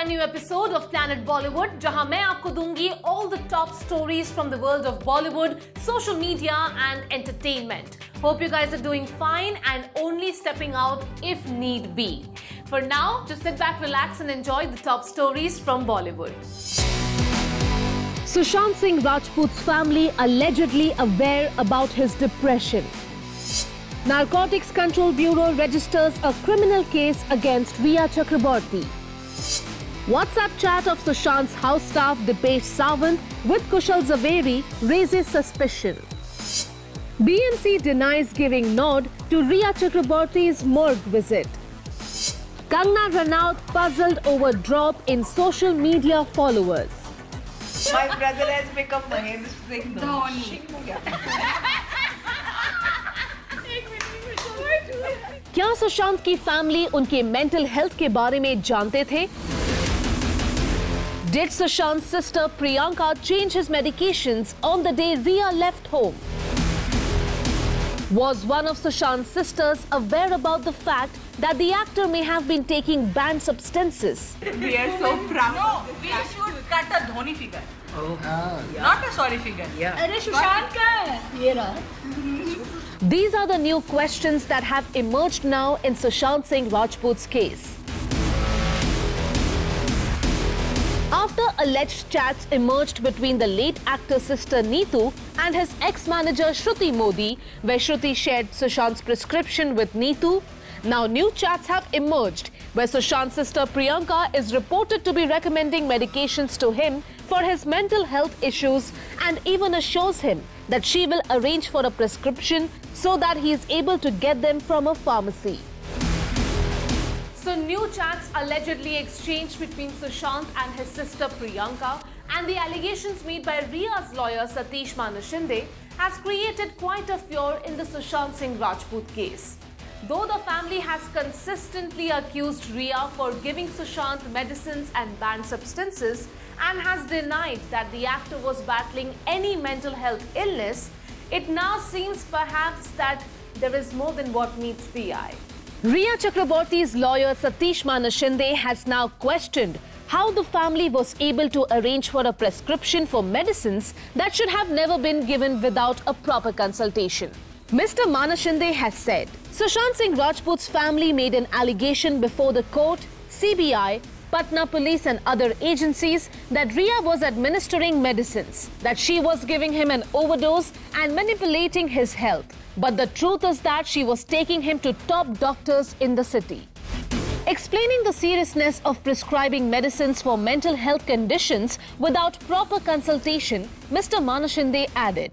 brand new episode of Planet Bollywood, जहां मैं आपको दूंगी all the top stories from the world of Bollywood, social media and entertainment. Hope you guys are doing fine and only stepping out if need be. For now, just sit back, relax and enjoy the top stories from Bollywood. Sushant Singh Rajput's family allegedly aware about his depression. Narcotics Control Bureau registers a criminal case against Rhea Chakraborty. WhatsApp chat of Sushant's house staff Dipesh Sawant with Kushal Zaveri raises suspicion. BMC denies giving nod to Rhea Chakraborty's morgue visit. Kangana Ranaut puzzled over drop in social media followers. My brother has become Mahendra Singh Dhoni. क्या सुशांत की family उनके mental health के बारे में जानते थे? Did Sushant's sister Priyanka change his medications on the day Rhea left home? Was one of Sushant's sisters aware about the fact that the actor may have been taking banned substances? We are so proud. No, we should cut a Dhoni figure. Oh. Yeah. Not a sorry figure. Yeah. अरे सुशांत का है ये रहा. These are the new questions that have emerged now in Sushant Singh Rajput's case. After alleged chats emerged between the late actor's sister Neetu and his ex-manager Shruti Modi, where Shruti shared Sushant's prescription with Neetu, now new chats have emerged where Sushant's sister Priyanka is reported to be recommending medications to him for his mental health issues and even assures him that she will arrange for a prescription so that he is able to get them from a pharmacy. So new chats allegedly exchanged between Sushant and his sister Priyanka and the allegations made by Rhea's lawyer Satish Manashinde has created quite a furor in the Sushant Singh Rajput case. Though the family has consistently accused Rhea for giving Sushant medicines and banned substances and has denied that the actor was battling any mental health illness, it now seems perhaps that there is more than what meets the eye. Rhea Chakraborty's lawyer Satish Manashinde has now questioned how the family was able to arrange for a prescription for medicines that should have never been given without a proper consultation. Mr. Manashinde has said, Sushant Singh Rajput's family made an allegation before the court, CBI, Patna police and other agencies that Rhea was administering medicines, that she was giving him an overdose and manipulating his health. But the truth is that she was taking him to top doctors in the city. Explaining the seriousness of prescribing medicines for mental health conditions without proper consultation, Mr. Manashinde added,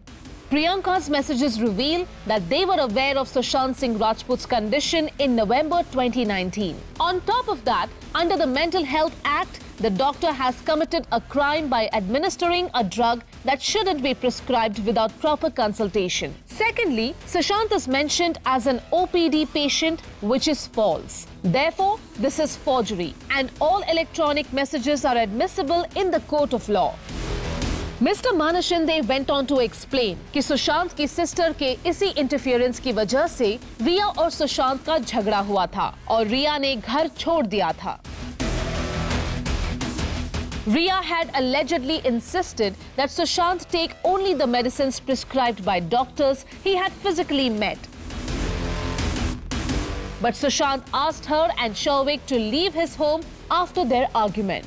Priyanka's messages reveal that they were aware of Sushant Singh Rajput's condition in November 2019. On top of that, under the Mental Health Act, the doctor has committed a crime by administering a drug that shouldn't be prescribed without proper consultation. Secondly, Sushant is mentioned as an OPD patient, which is false. Therefore, this is forgery, and all electronic messages are admissible in the court of law. Mr. Manashinde went on to explain कि सुशांत की sister के इसी interference की वजह से रिया और सुशांत का झगड़ा हुआ था और रिया ने घर छोड़ दिया था. Rhea had allegedly insisted that Sushant take only the medicines prescribed by doctors he had physically met. But Sushant asked her and Shovik to leave his home after their argument.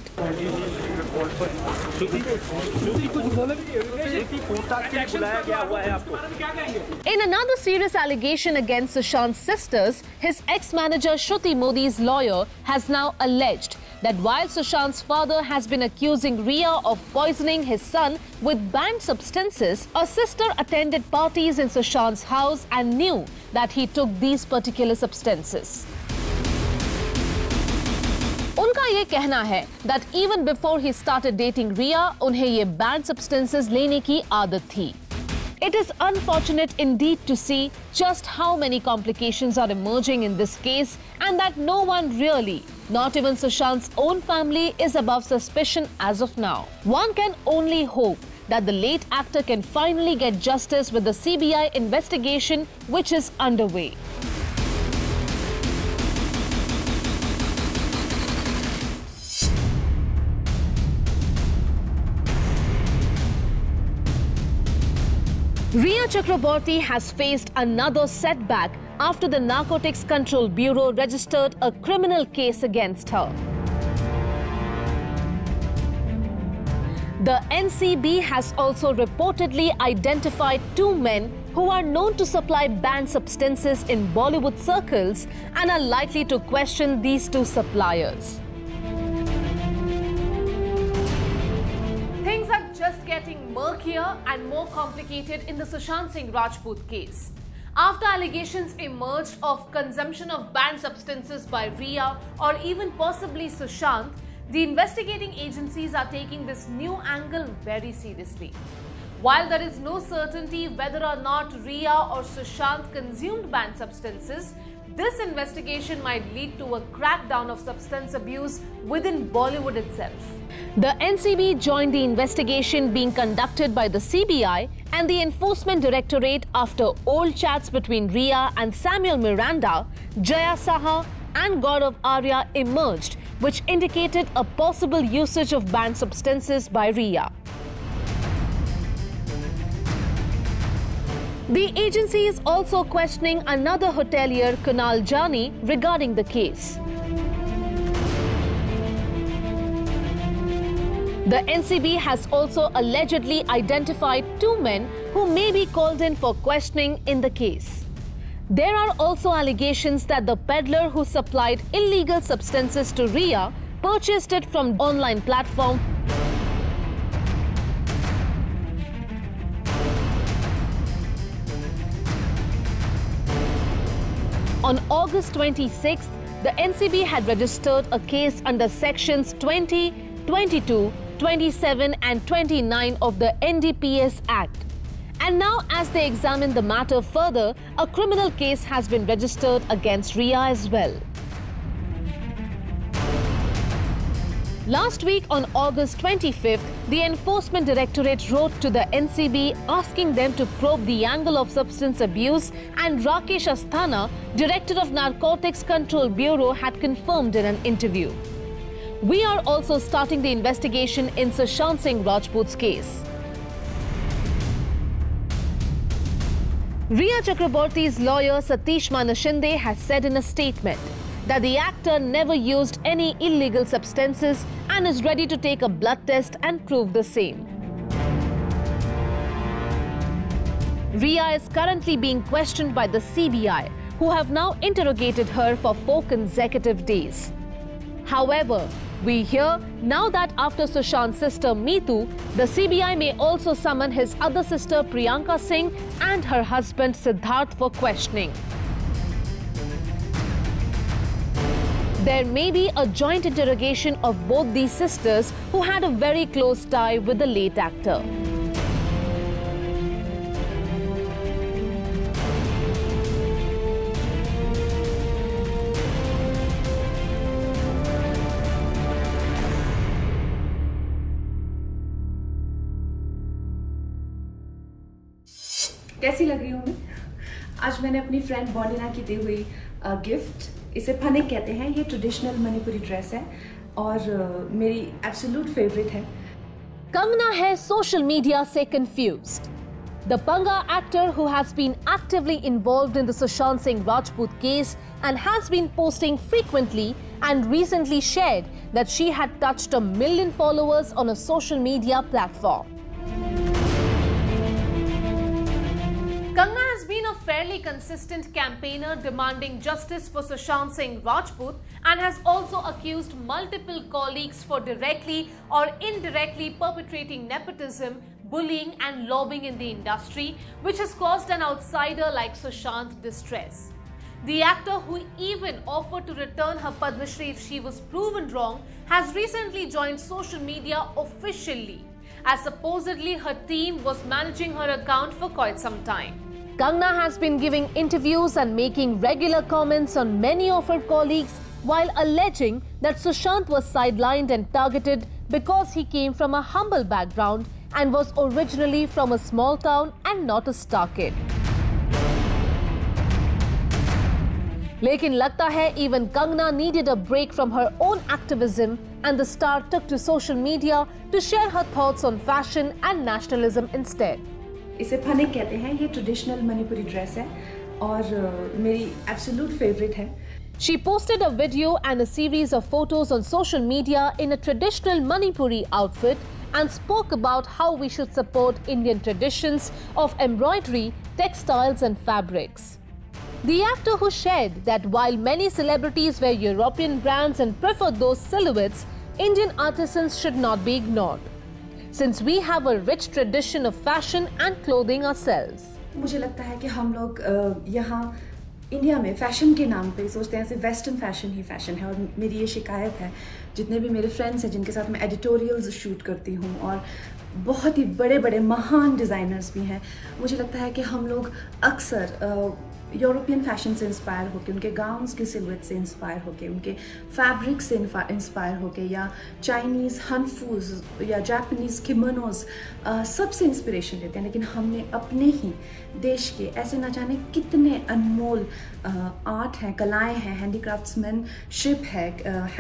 In another serious allegation against Sushant's sisters, his ex-manager Shruti Modi's lawyer has now alleged that while Sushant's father has been accusing Rhea of poisoning his son with banned substances, a sister attended parties in Sushant's house and knew that he took these particular substances. उनका ये कहना है that even before he started dating Rhea, उन्हें ये banned substances लेने की आदत थी. It is unfortunate indeed to see just how many complications are emerging in this case and that no one really, not even Sushant's own family, is above suspicion as of now. One can only hope that the late actor can finally get justice with the CBI investigation which is underway. Rhea Chakraborty has faced another setback after the Narcotics Control Bureau registered a criminal case against her. The NCB has also reportedly identified two men who are known to supply banned substances in Bollywood circles and are likely to question these two suppliers. Things are just getting murkier and more complicated in the Sushant Singh Rajput case. After allegations emerged of consumption of banned substances by Rhea or even possibly Sushant, the investigating agencies are taking this new angle very seriously. While there is no certainty whether or not Rhea or Sushant consumed banned substances, this investigation might lead to a crackdown of substance abuse within Bollywood itself. The NCB joined the investigation being conducted by the CBI and the Enforcement Directorate after old chats between Rhea and Samuel Miranda, Jaya Saha and Gaurav Arya emerged, which indicated a possible usage of banned substances by Rhea. The agency is also questioning another hotelier, Kunal Jani, regarding the case. The NCB has also allegedly identified two men who may be called in for questioning in the case. There are also allegations that the peddler who supplied illegal substances to Rhea purchased it from online platform. On August 26th, the NCB had registered a case under sections 20, 22, 27 and 29 of the NDPS Act. And now, as they examine the matter further, a criminal case has been registered against Rhea as well. Last week on August 25th, the Enforcement Directorate wrote to the NCB asking them to probe the angle of substance abuse, and Rakesh Asthana, Director of Narcotics Control Bureau, had confirmed in an interview. We are also starting the investigation in Sushant Singh Rajput's case. Rhea Chakraborty's lawyer Satish Manashinde has said in a statement that the actor never used any illegal substances and is ready to take a blood test and prove the same. Rhea is currently being questioned by the CBI, who have now interrogated her for 4 consecutive days. However, we hear now that after Sushant's sister Meetu, the CBI may also summon his other sister Priyanka Singh and her husband Siddharth for questioning. There may be a joint interrogation of both these sisters who had a very close tie with the late actor. कैसी लग रही हूँ मैं? आज मैंने अपनी friend बॉन्डिना की दी हुई गिफ्ट, इसे फनेक कहते हैं, ये ट्रेडिशनल मणिपुरी ड्रेस है और मेरी एब्सोल्यूट फेवरेट है। Kangana hai social media se confused. The Panga actor, who has been actively involved in the Sushant Singh Rajput case and has been posting frequently and recently shared that she had touched 1 million followers on a social media platform. Kangana has been a fairly consistent campaigner demanding justice for Sushant Singh Rajput and has also accused multiple colleagues for directly or indirectly perpetrating nepotism, bullying and lobbying in the industry, which has caused an outsider like Sushant distress. The actor, who even offered to return her Padma Shri if she was proven wrong, has recently joined social media officially, as supposedly her team was managing her account for quite some time. Kangana has been giving interviews and making regular comments on many of her colleagues while alleging that Sushant was sidelined and targeted because he came from a humble background and was originally from a small town and not a star kid. Lekin lagta hai even Kangana needed a break from her own activism, and the star took to social media to share her thoughts on fashion and nationalism instead. इसे फनिक कहते हैं। ये traditional Manipuri dress है और मेरी absolute favourite है। She posted a video and a series of photos on social media in a traditional Manipuri outfit and spoke about how we should support Indian traditions of embroidery, textiles and fabrics. The actor who shared that while many celebrities wear European brands and prefer those silhouettes, Indian artisans should not be ignored, since we have a rich tradition of fashion and clothing ourselves. मुझे लगता है कि हम लोग यहाँ India में fashion के नाम पे सोचते हैं सिर्फ वेस्टर्न फैशन ही फैशन है, और मेरी ये शिकायत है जितने भी मेरे फ्रेंड्स हैं जिनके साथ मैं एडिटोरियल्स शूट करती हूँ और बहुत ही बड़े बड़े महान डिज़ाइनर्स भी हैं, मुझे लगता है कि हम लोग अक्सर यूरोपियन फैशन से इंस्पायर होकर, उनके गाउन्स के सिलवेट से इंस्पायर होकर, उनके फैब्रिक से इंस्पायर होकर, या चाइनीज़ हनफूज या जापानीज़ किमोनोज सबसे इंस्पिरेशन लेते हैं। लेकिन हमने अपने ही देश के ऐसे न जाने कितने अनमोल आर्ट हैं, कलाएं हैं, हैंडीक्राफ्ट्समैनशिप है,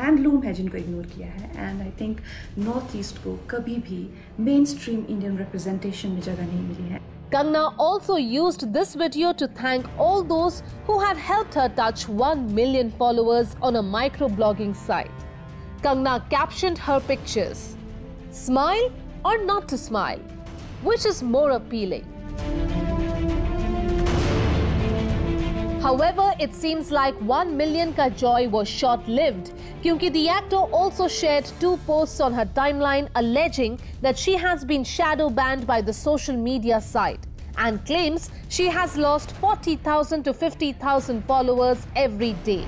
हैंडलूम है जिनको इग्नोर किया है। And I think north east को कभी भी मेन स्ट्रीम इंडियन रिप्रेजेंटेशन में जगह नहीं मिली है। Kangna also used this video to thank all those who had helped her touch 1 million followers on a microblogging site. Kangna captioned her pictures, "Smile or not to smile? Which is more appealing?" However, it seems like 1 million ka joy was short-lived, kyunki the actor also shared 2 posts on her timeline alleging that she has been shadow banned by the social media site and claims she has lost 40,000 to 50,000 followers every day.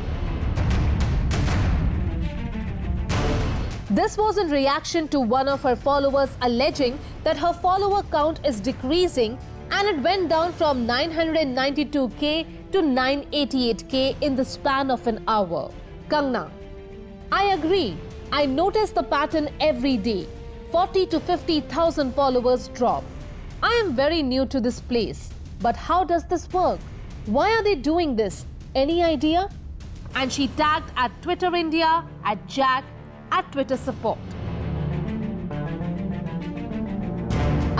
This was in reaction to one of her followers alleging that her follower count is decreasing and it went down from 992k to 988k in the span of an hour. Kangna: I agree. I notice the pattern every day. 40 to 50,000 followers drop. I am very new to this place. But how does this work? Why are they doing this? Any idea? And she tagged at Twitter India, at Jack, at Twitter Support.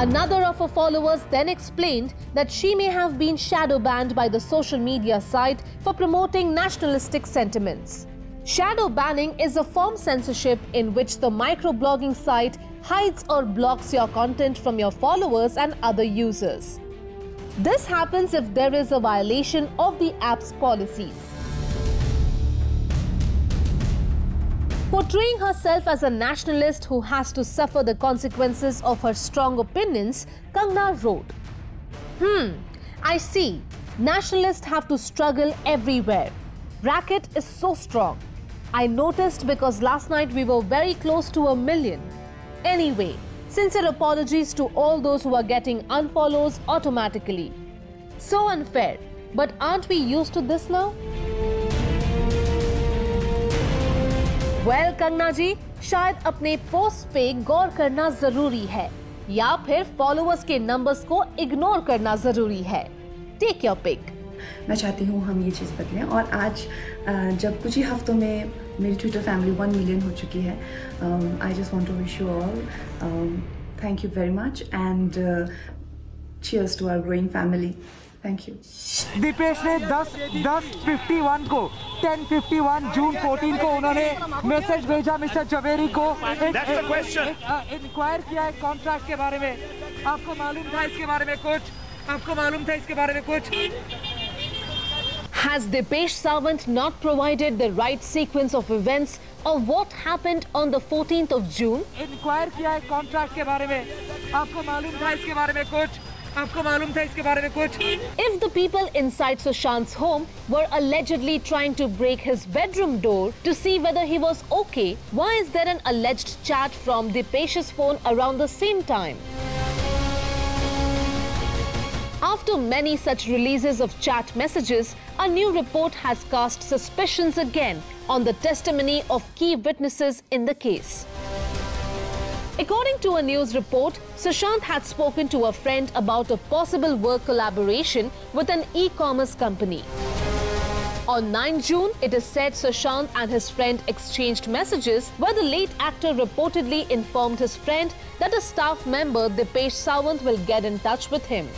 Another of her followers then explained that she may have been shadow banned by the social media site for promoting nationalistic sentiments. Shadow banning is a form of censorship in which the microblogging site hides or blocks your content from your followers and other users. This happens if there is a violation of the app's policies. Portraying herself as a nationalist who has to suffer the consequences of her strong opinions, Kangna wrote, I see. Nationalists have to struggle everywhere. Racket is so strong. I noticed because last night we were very close to 1 million. Anyway, sincere apologies to all those who are getting unfollows automatically. So unfair. But aren't we used to this now? Well, Kangna जी, शायद अपने post पे गौर करना जरूरी है या फिर followers के numbers को इग्नोर करना जरूरी है। Take your pick. मैं चाहती हूँ हम ये चीज़ बदलें, और आज जब कुछ ही हफ्तों में मेरी ट्विटर फैमिली 1 मिलियन हो चुकी है, I just want to wish you all thank you very much and cheers to our growing family. Thank you. Dipesh ने 10:51 को 10:51 जून 14 को उन्होंने मैसेज भेजा मिस्टर जवेरी को, इंक्वायर किया है कॉन्ट्रैक्ट के बारे में। आपको मालूम था इसके बारे में कुछ? आपको मालूम था इसके बारे में कुछ? Has Dipesh Sawant not provided the right sequence of events of what happened on the 14th of June? Inquire किया है कॉन्ट्रैक्ट के बारे में। आपको मालूम था इसके बारे में कुछ? आपको मालूम था इसके बारे में कुछ? If the people inside Sushant's home were allegedly trying to break his bedroom door to see whether he was okay, why is there an alleged chat from Dipesh's phone around the same time? After many such releases of chat messages, a new report has cast suspicions again on the testimony of key witnesses in the case. According to a news report, Sushant had spoken to a friend about a possible work collaboration with an e-commerce company. On 9 June, it is said Sushant and his friend exchanged messages where the late actor reportedly informed his friend that a staff member, Dipesh Sawant, will get in touch with him.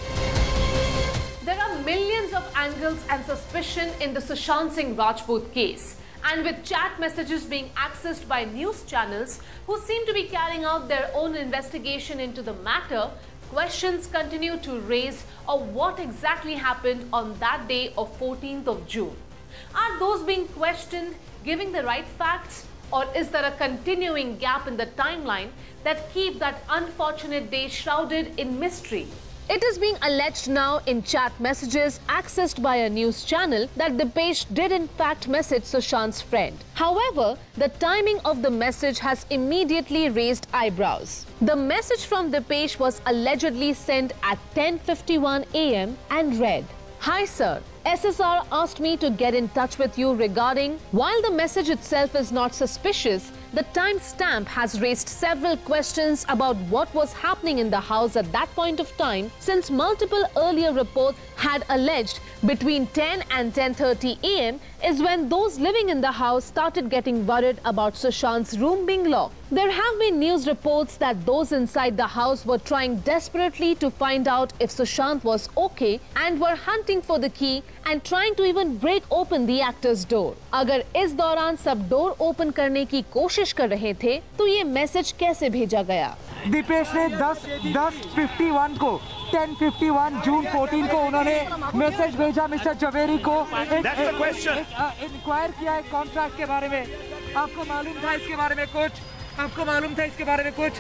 There are millions of angles and suspicion in the Sushant Singh Rajput case. And with chat messages being accessed by news channels who seem to be carrying out their own investigation into the matter, questions continue to raise of what exactly happened on that day of 14th of June. Are those being questioned giving the right facts, or is there a continuing gap in the timeline that keep that unfortunate day shrouded in mystery? It is being alleged now in chat messages accessed by a news channel that Dipesh did in fact message Sushant's friend. However, the timing of the message has immediately raised eyebrows. The message from Dipesh was allegedly sent at 10:51 a.m. and read, "Hi sir, SSR asked me to get in touch with you regarding..." While the message itself is not suspicious, the timestamp has raised several questions about what was happening in the house at that point of time, since multiple earlier reports had alleged between 10 and 10:30 a.m. is when those living in the house started getting worried about Sushant's room being locked. There have been news reports that those inside the house were trying desperately to find out if Sushant was okay and were hunting for the key and trying to even break open the actor's door. अगर इस दौरान सब door open करने की कोशिश कर रहे थे तो ये मैसेज कैसे भेजा गया? दीपेश ने 10:51 को 10:51 जून 14 को उन्होंने मैसेज भेजा मिस्टर जवेरी को। इंक्वायर किया एक कॉन्ट्रैक्ट के बारे में। आपको मालूम था इसके बारे में कुछ? आपको मालूम था इसके बारे में कुछ?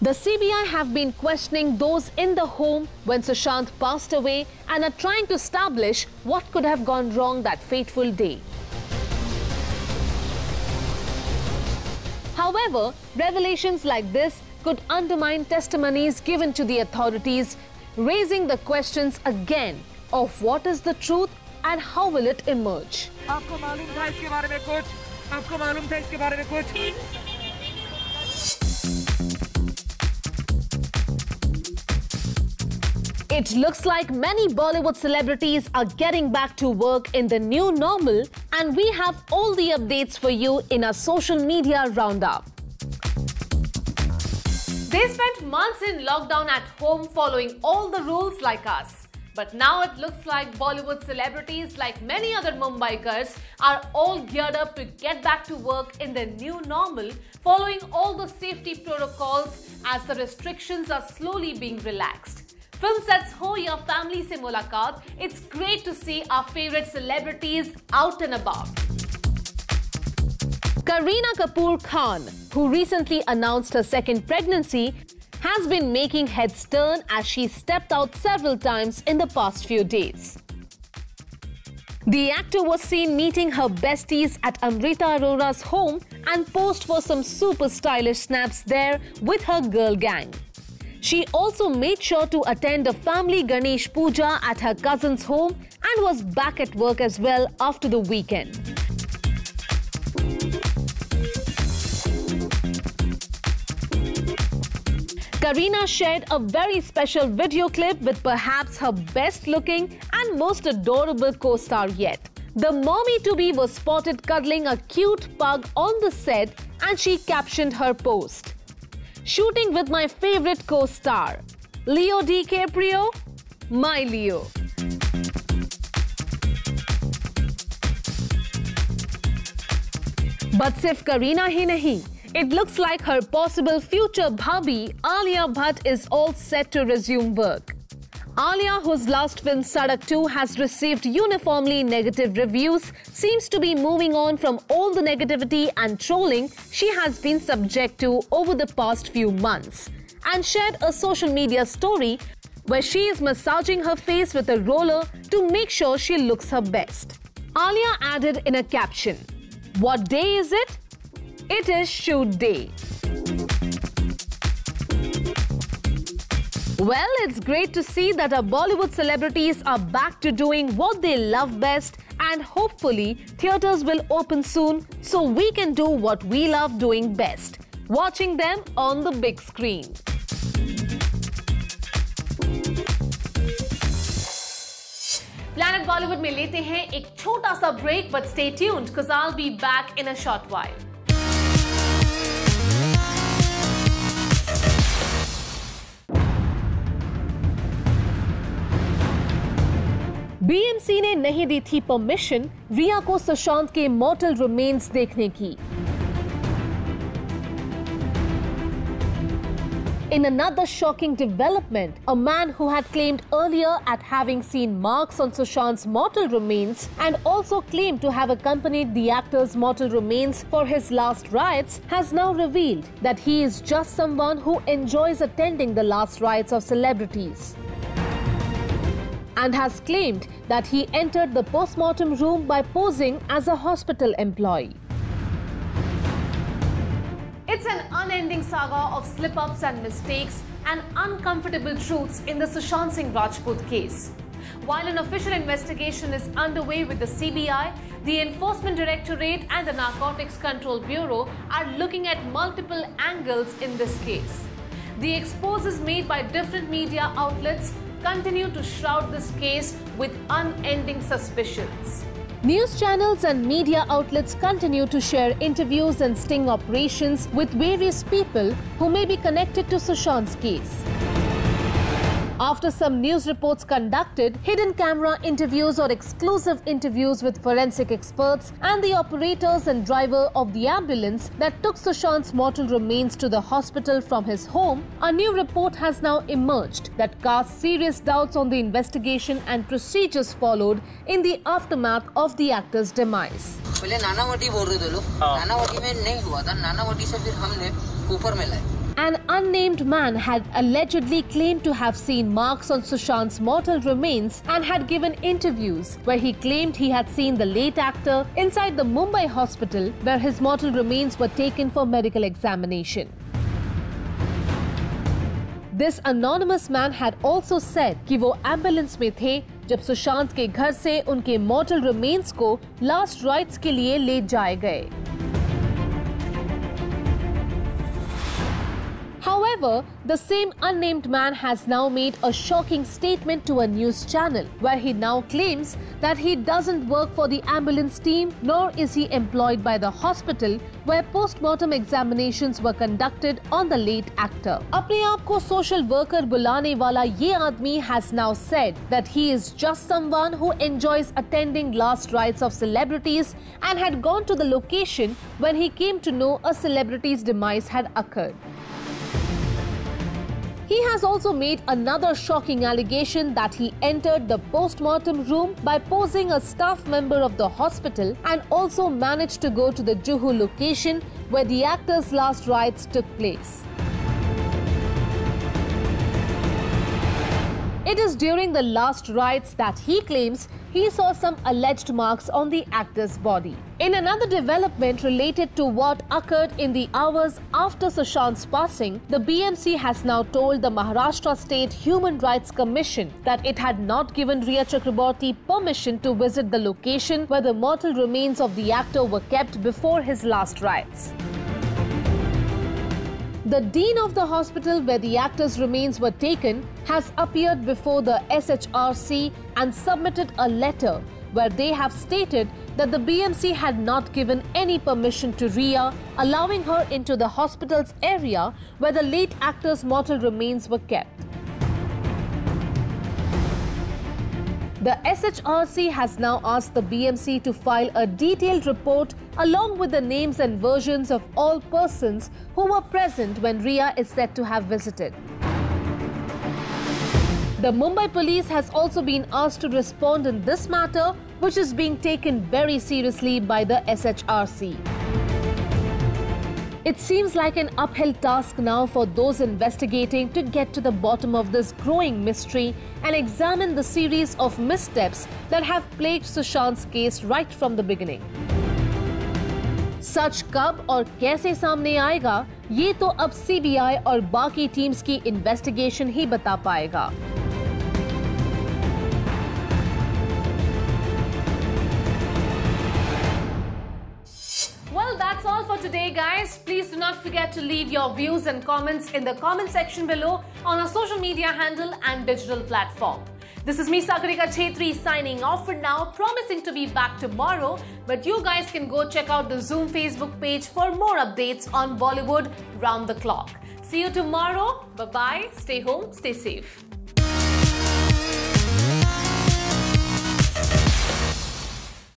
The CBI have been questioning those in the home when Sushant passed away and are trying to establish what could have gone wrong that fateful day. However, revelations like this could undermine testimonies given to the authorities, raising the questions again of what is the truth and how will it emerge. आपको मालूम था इसके बारे में कुछ? आपको मालूम था इसके बारे में कुछ? It looks like many Bollywood celebrities are getting back to work in the new normal, and we have all the updates for you in our social media roundup. They spent months in lockdown at home following all the rules like us. But now it looks like Bollywood celebrities, like many other Mumbaikars, are all geared up to get back to work in the new normal, following all the safety protocols as the restrictions are slowly being relaxed. Film sets ho ya family se mulaqat, it's great to see our favorite celebrities out and about. Kareena Kapoor Khan, who recently announced her second pregnancy, has been making heads turn as she stepped out several times in the past few days. The actor was seen meeting her besties at Amrita Arora's home and posed for some super stylish snaps there with her girl gang. She also made sure to attend a family Ganesh Puja at her cousin's home and was back at work as well after the weekend. Kareena shared a very special video clip with perhaps her best looking and most adorable co-star yet. The mommy-to-be was spotted cuddling a cute pug on the set, and she captioned her post, "Shooting with my favorite co-star, Leo DiCaprio, my Leo." But सिर्फ करीना ही नहीं, it looks like her possible future bhabhi Alia Bhatt is all set to resume work. Alia, whose last film Sadak 2 has received uniformly negative reviews, seems to be moving on from all the negativity and trolling she has been subject to over the past few months, and shared a social media story where she is massaging her face with a roller to make sure she looks her best. Alia added in a caption, "What day is it? It is shoot day." Well, it's great to see that our Bollywood celebrities are back to doing what they love best, and hopefully theatres will open soon so we can do what we love doing best, watching them on the big screen. Planet Bollywood में लेते हैं एक छोटा सा break, but stay tuned cause I'll be back in a short while. BMC ने नहीं दी थी permission रिया को सुशांत के मॉर्टल रिमेन्स देखने की. In another shocking development, a man who had claimed earlier at having seen marks on Sushant's mortal remains and also claimed to have accompanied the actor's mortal remains for his last rites has now revealed that he is just someone who enjoys attending the last rites of celebrities, and has claimed that he entered the post-mortem room by posing as a hospital employee. It's an unending saga of slip-ups and mistakes and uncomfortable truths in the Sushant Singh Rajput case. While an official investigation is underway with the CBI, the Enforcement Directorate and the Narcotics Control Bureau are looking at multiple angles in this case. The exposes made by different media outlets continue to shroud this case with unending suspicions. News channels and media outlets continue to share interviews and sting operations with various people who may be connected to Sushant's case. After some news reports conducted, hidden camera interviews or exclusive interviews with forensic experts and the operators and driver of the ambulance that took Sushant's mortal remains to the hospital from his home, a new report has now emerged that casts serious doubts on the investigation and procedures followed in the aftermath of the actor's demise. पहले नानावटी बोल रहे थे लोग, नानावटी में नहीं हुआ था, नानावटी से फिर हमने ऊपर में लाए. An unnamed man had allegedly claimed to have seen marks on Sushant's mortal remains and had given interviews where he claimed he had seen the late actor inside the Mumbai hospital where his mortal remains were taken for medical examination. This anonymous man had also said कि वो ambulance में थे जब सुशांत के घर से उनके mortal remains को लास्ट राइट्स के लिए ले जाए गए. However, the same unnamed man has now made a shocking statement to a news channel where he now claims that he doesn't work for the ambulance team nor is he employed by the hospital where post-mortem examinations were conducted on the late actor. अपने आप को social worker बुलाने वाला ये आदमी has now said that he is just someone who enjoys attending last rites of celebrities and had gone to the location when he came to know a celebrity's demise had occurred. He has also made another shocking allegation that he entered the post-mortem room by posing a staff member of the hospital and also managed to go to the Juhu location where the actor's last rites took place. It is during the last rites that he claims he saw some alleged marks on the actor's body. In another development related to what occurred in the hours after Sushant's passing, the BMC has now told the Maharashtra State Human Rights Commission that it had not given Riya Chakraborty permission to visit the location where the mortal remains of the actor were kept before his last rites. The dean of the hospital where the actor's remains were taken has appeared before the SHRC and submitted a letter where they have stated that the BMC had not given any permission to Riya, allowing her into the hospital's area where the late actor's mortal remains were kept. The SHRC has now asked the BMC to file a detailed report along with the names and versions of all persons who were present when Riya is said to have visited. The Mumbai police has also been asked to respond in this matter, which is being taken very seriously by the SHRC. It seems like an uphill task now for those investigating to get to the bottom of this growing mystery and examine the series of missteps that have plagued Sushant's case right from the beginning. सच कब और कैसे सामने आएगा, ये तो अब CBI और बाकी टीम्स की इन्वेस्टिगेशन ही बता पाएगा. Well, that's all for today, guys. Please do not forget to leave your views and comments in the comment section below on our social media handle and digital platform. This is me, Sagarika Chetri, signing off for now, promising to be back tomorrow. But you guys can go check out the Zoom Facebook page for more updates on Bollywood round the clock. See you tomorrow. Bye-bye. Stay home, stay safe.